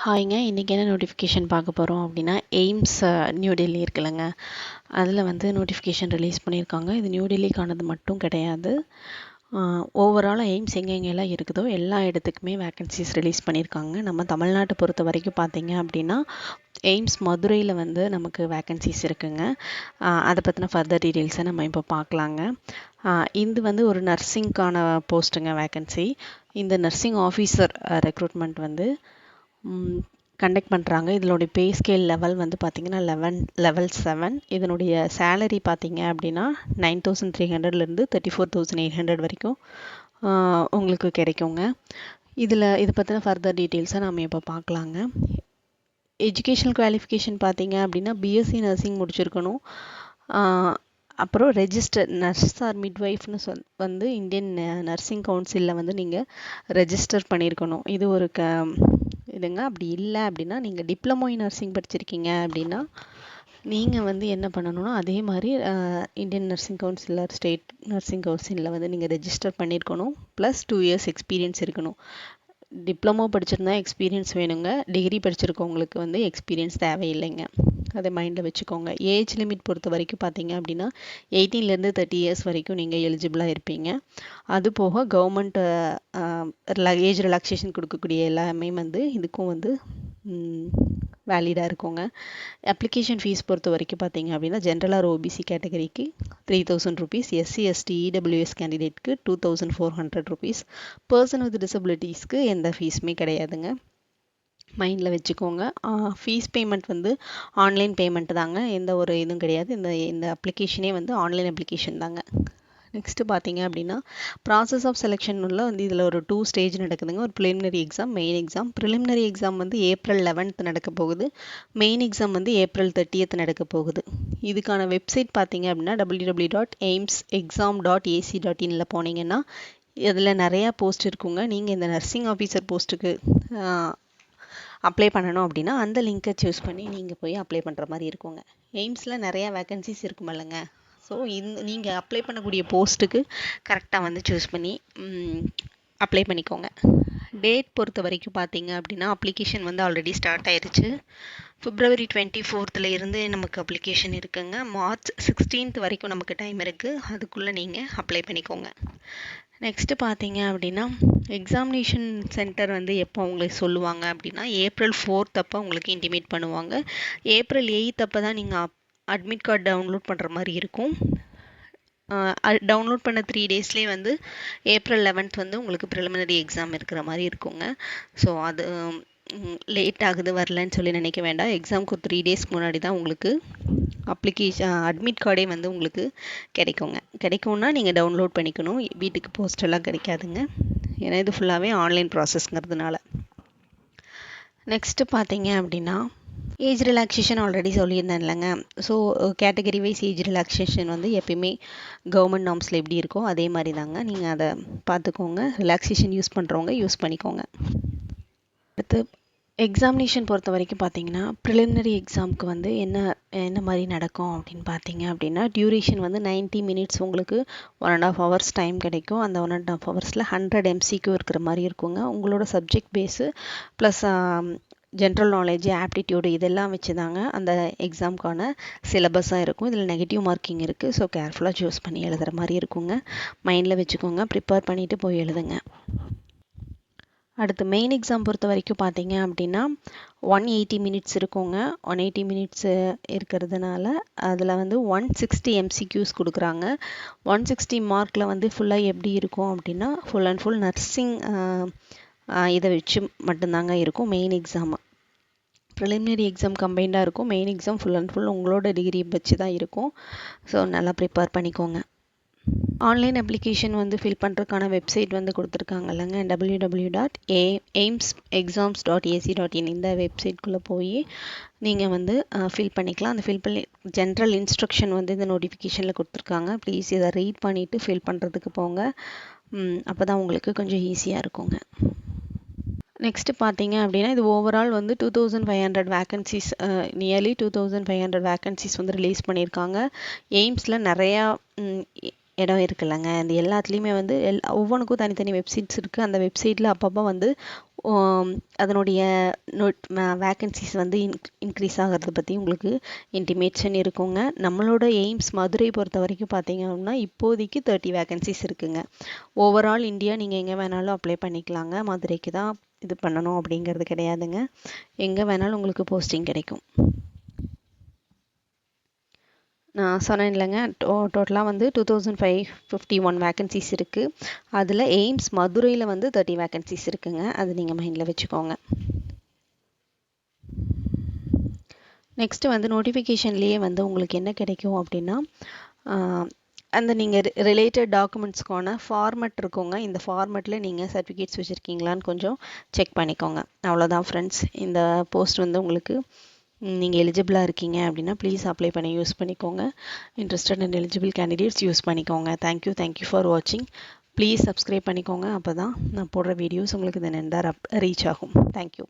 ஹாய்ங்க. இன்றைக்கி என்ன நோட்டிஃபிகேஷன் பார்க்க போகிறோம் அப்படின்னா, எய்ம்ஸ் நியூ டெல்லி இருக்குல்லங்க, அதில் வந்து நோட்டிஃபிகேஷன் ரிலீஸ் பண்ணியிருக்காங்க. இது நியூ டெல்லிக்கானது மட்டும் கிடையாது. ஓவராலாக எய்ம்ஸ் எங்கெங்கெல்லாம் இருக்குதோ எல்லா இடத்துக்குமே வேக்கன்சிஸ் ரிலீஸ் பண்ணியிருக்காங்க. நம்ம தமிழ்நாட்டை பொறுத்த வரைக்கும் பார்த்தீங்க அப்படின்னா, எய்ம்ஸ் மதுரையில் வந்து நமக்கு வேக்கன்சிஸ் இருக்குங்க. அதை பற்றின ஃபர்தர் டீட்டெயில்ஸை நம்ம இப்போ பார்க்கலாங்க. இது வந்து ஒரு நர்சிங்க்கான போஸ்ட்டுங்க வேக்கன்சி. இந்த நர்சிங் ஆஃபீஸர் ரெக்ரூட்மெண்ட் வந்து கண்டக்ட் பண்ணுறாங்க. இதனுடைய பே ஸ்கேல் லெவல் வந்து பார்த்திங்கன்னா லெவல் 7. இதனுடைய சேலரி பார்த்திங்க அப்படின்னா 9,300லேருந்து 34,800 வரைக்கும் உங்களுக்கு கிடைக்குங்க. இது பற்றின ஃபர்தர் டீட்டெயில்ஸை நம்ம இப்போ பார்க்கலாங்க. எஜுகேஷனல் குவாலிஃபிகேஷன் பார்த்திங்க அப்படின்னா பிஎஸ்சி நர்சிங் முடிச்சிருக்கணும். அப்புறம் ரெஜிஸ்டர் நர்ஸ் ஆர் மிட்வைஃப்னு வந்து இந்தியன் நர்சிங் கவுன்சிலில் வந்து நீங்கள் ரெஜிஸ்டர் பண்ணியிருக்கணும். இது ஒரு இதுங்க. அப்படி இல்லை அப்படின்னா நீங்கள் டிப்ளமோ இன் நர்சிங் படிச்சிருக்கீங்க அப்படின்னா நீங்கள் வந்து என்ன பண்ணணும்னா அதே மாதிரி Indian nursing councillor state nursing கவுன்சிலில் வந்து நீங்கள் ரெஜிஸ்டர் பண்ணியிருக்கணும். ப்ளஸ் 2 years எக்ஸ்பீரியன்ஸ் இருக்கணும். டிப்ளமோ படிச்சிருந்தா எக்ஸ்பீரியன்ஸ் வேணுங்க. டிகிரி படிச்சிருக்கவங்களுக்கு வந்து எக்ஸ்பீரியன்ஸ் தேவையில்லைங்க. அதை மைண்டில் வச்சுக்கோங்க. ஏஜ் லிமிட் பொறுத்த வரைக்கும் பார்த்தீங்க அப்படின்னா 18லேருந்து 30 years வரைக்கும் நீங்கள் எலிஜிபிளாக இருப்பீங்க. அது போக கவர்மெண்ட் ஏஜ் ரிலாக்ஸேஷன் கொடுக்கக்கூடிய எல்லாமே வந்து இதுக்கும் வந்து வேலிடாக இருக்குங்க. அப்ளிகேஷன் ஃபீஸ் பொறுத்த வரைக்கும் பார்த்தீங்க அப்படின்னா ஜென்ரல் ஆர் ஓபிசி கேட்டகரிக்கு 3,000 rupees, எஸ்சி எஸ்டி இடபிள்யூஎஸ் கேண்டிடேட்க்கு 2,400 rupees, பர்சன் வித் டிசபிலிட்டிஸ்க்கு எந்த ஃபீஸுமே கிடையாதுங்க. மைண்டில் வச்சுக்கோங்க. ஃபீஸ் பேமெண்ட் வந்து ஆன்லைன் பேமெண்ட் தாங்க, எந்த ஒரு இதுவும் கிடையாது. இந்த அப்ளிகேஷனே வந்து ஆன்லைன் அப்ளிகேஷன் தாங்க. நெக்ஸ்ட்டு பார்த்தீங்க அப்படின்னா ப்ராசஸ் ஆஃப் செலெக்ஷன் உள்ள வந்து இதில் ஒரு 2 ஸ்டேஜ் நடக்குதுங்க. ஒரு preliminary exam, main exam. Preliminary exam வந்து April 11th நடக்க போகுது. மெயின் எக்ஸாம் வந்து April 30th நடக்க போகுது. இதுக்கான வெப்சைட் பார்த்தீங்க அப்படின்னா www.aimsexam.ac.in போனீங்கன்னா இதில் நிறையா போஸ்ட் இருக்குங்க. நீங்கள் இந்த நர்சிங் ஆஃபீஸர் போஸ்ட்டுக்கு அப்ளை பண்ணணும் அப்படின்னா அந்த லிங்க்கை சூஸ் பண்ணி நீங்கள் போய் அப்ளை பண்ணுற மாதிரி இருக்குங்க. எய்ம்ஸில் நிறையா வேக்கன்சிஸ் இருக்குமில்லங்க. ஸோ நீங்கள் அப்ளை பண்ணக்கூடிய போஸ்ட்டுக்கு கரெக்டாக வந்து சூஸ் பண்ணி அப்ளை பண்ணிக்கோங்க. டேட் பொறுத்த வரைக்கும் பார்த்தீங்க அப்படின்னா அப்ளிகேஷன் வந்து ஆல்ரெடி ஸ்டார்ட் ஆயிடுச்சு. February 24th இருந்து நமக்கு அப்ளிகேஷன் இருக்குங்க. March 16th வரைக்கும் நமக்கு டைம் இருக்குது. அதுக்குள்ளே நீங்கள் அப்ளை பண்ணிக்கோங்க. நெக்ஸ்ட்டு பார்த்தீங்க அப்படின்னா எக்ஸாமினேஷன் சென்டர் வந்து எப்போ உங்களுக்கு சொல்லுவாங்க அப்படின்னா April 4th அப்போ உங்களுக்கு இன்டிமேட் பண்ணுவாங்க. April 8th அப்போ தான் நீங்கள் அட்மிட் கார்டு டவுன்லோட் பண்ணுற மாதிரி இருக்கும். டவுன்லோட் பண்ண 3 daysலேயே வந்து April 11th வந்து உங்களுக்கு ப்ரிலிமினரி எக்ஸாம் இருக்கிற மாதிரி இருக்குங்க. ஸோ அது லேட் ஆகுது வரலன்னு சொல்லி நினைக்க வேண்டாம். எக்ஸாமுக்கு ஒரு 3 days முன்னாடி தான் உங்களுக்கு அட்மிட் கார்டே வந்து உங்களுக்கு கிடைக்கும்னா நீங்கள் டவுன்லோட் பண்ணிக்கணும். வீட்டுக்கு போஸ்டெல்லாம் கிடைக்காதுங்க. ஏன்னா இது ஃபுல்லாகவே ஆன்லைன் ப்ராசஸ்ங்கிறதுனால. நெக்ஸ்ட்டு பார்த்தீங்க அப்படின்னா ஏஜ் ரிலாக்ஸேஷன் ஆல்ரெடி சொல்லியிருந்தேன் இல்லைங்க. So category wise age relaxation வந்து எப்பயுமே கவர்மெண்ட் நார்ம்ஸில் எப்படி இருக்கோ அதே மாதிரி தாங்க. நீங்கள் அதை பார்த்துக்கோங்க. ரிலாக்ஸேஷன் யூஸ் பண்ணுறவங்க யூஸ் பண்ணிக்கோங்க. அடுத்து எக்ஸாமினேஷன் பொறுத்த வரைக்கும் பார்த்தீங்கன்னா ப்ரிலிமினரி எக்ஸாமுக்கு வந்து என்ன மாதிரி நடக்கும் அப்படின்னு பார்த்தீங்க அப்படின்னா டியூரேஷன் வந்து 90 minutes உங்களுக்கு 1.5 hours டைம் கிடைக்கும். அந்த 1.5 ஹவர்ஸில் 100 MCQ இருக்கிற மாதிரி இருக்குங்க. உங்களோட subject base plus general knowledge, aptitude இதெல்லாம் வச்சு தாங்க அந்த எக்ஸாமுக்கான சிலபஸாக இருக்கும். இதில் நெகட்டிவ் மார்க்கிங் இருக்குது. ஸோ கேர்ஃபுல்லாக சூஸ் பண்ணி எழுதுகிற மாதிரி இருக்குங்க. மைண்டில் வச்சுக்கோங்க. ப்ரிப்பேர் பண்ணிவிட்டு போய் எழுதுங்க. அடுத்து மெயின் எக்ஸாம் பொறுத்த வரைக்கும் பார்த்தீங்க அப்படின்னா 180 minutes இருக்குங்க. 180 minutes இருக்கிறதுனால அதில் வந்து 160 MCQs கொடுக்குறாங்க. 160 மார்க்கில் வந்து ஃபுல்லாக எப்படி இருக்கும் அப்படின்னா ஃபுல் அண்ட் ஃபுல் நர்சிங் இதை வச்சு மட்டும்தாங்க இருக்கும் மெயின் எக்ஸாமு. ப்ரிலிமினரி எக்ஸாம் கம்பைண்டாக இருக்கும். Main exam full and full உங்களோட டிகிரி வச்சு தான் இருக்கும். ஸோ நல்லா ப்ரிப்பேர் பண்ணிக்கோங்க. ஆன்லைன் அப்ளிகேஷன் வந்து ஃபில் பண்ணுறதுக்கான வெப்சைட் வந்து கொடுத்துருக்காங்க இல்லைங்க. www.aimsexams.ac.in இந்த வெப்சைட்குள்ளே போய் நீங்கள் வந்து ஃபில் பண்ணிக்கலாம். அந்த ஃபில் பண்ணி ஜென்ரல் இன்ஸ்ட்ரக்ஷன் வந்து இந்த நோட்டிஃபிகேஷனில் கொடுத்துருக்காங்க. ப்ளீஸ் இதை ரீட் பண்ணிவிட்டு ஃபில் பண்ணுறதுக்கு போங்க. அப்போ தான் உங்களுக்கு கொஞ்சம் ஈஸியாக இருக்குங்க. நெக்ஸ்ட்டு பார்த்தீங்க அப்படின்னா இது ஓவரால் வந்து 2,500 வேக்கன்சிஸ் நியர்லி 2,500 வேக்கன்சிஸ் வந்து ரிலீஸ் பண்ணியிருக்காங்க. எய்ம்ஸில் நிறையா இடம் இருக்குல்லங்க. இந்த எல்லாத்துலேயுமே வந்து ஒவ்வொன்றுக்கும் தனித்தனி வெப்சைட்ஸ் இருக்குது. அந்த வெப்சைட்டில் அப்பப்போ வந்து அதனுடைய வேக்கன்சிஸ் வந்து இன்க்ரீஸ் ஆகிறது பற்றி உங்களுக்கு இன்டிமேஷன் இருக்குங்க. நம்மளோட எய்ம்ஸ் மதுரை பொறுத்த வரைக்கும் பார்த்தீங்க அப்படின்னா இப்போதைக்கு 30 வேக்கன்சிஸ் இருக்குங்க. ஓவரால் இந்தியா நீங்கள் எங்கே வேணாலும் அப்ளை பண்ணிக்கலாங்க. மதுரைக்கு தான் இது பண்ணணும் அப்படிங்கிறது கிடையாதுங்க. எங்கே வேணாலும் உங்களுக்கு போஸ்டிங் கிடைக்கும். நான் சொன்னேன் இல்லைங்க, டோட்டலாக வந்து 2551 வேக்கன்சிஸ் இருக்குது. அதில் எய்ம்ஸ் மதுரையில் வந்து 30 வேக்கன்சிஸ் இருக்குங்க. அது நீங்கள் மைண்டில் வச்சுக்கோங்க. நெக்ஸ்ட்டு வந்து நோட்டிஃபிகேஷன்லேயே வந்து உங்களுக்கு என்ன கிடைக்கும் அப்படின்னா அந்த நீங்கள் ரிலேட்டட் டாக்குமெண்ட்ஸ்க்கான ஃபார்மெட் இருக்குங்க. இந்த ஃபார்மெட்டில் நீங்கள் சர்டிஃபிகேட்ஸ் வச்சுருக்கீங்களான்னு கொஞ்சம் செக் பண்ணிக்கோங்க. அவ்வளோதான் ஃப்ரெண்ட்ஸ். இந்த போஸ்ட் வந்து உங்களுக்கு நீங்கள் எலிஜிபிளாக இருக்கீங்க அப்படின்னா ப்ளீஸ் அப்ளை பண்ணி யூஸ் பண்ணிக்கோங்க. Interested and eligible candidates use பண்ணிக்கோங்க. தேங்க்யூ ஃபார் வாட்சிங். ப்ளீஸ் சப்ஸ்கிரைப் பண்ணிக்கோங்க. அப்போ தான் நான் போடுற வீடியோஸ் உங்களுக்கு தென் ரீச் ஆகும். தேங்க்யூ.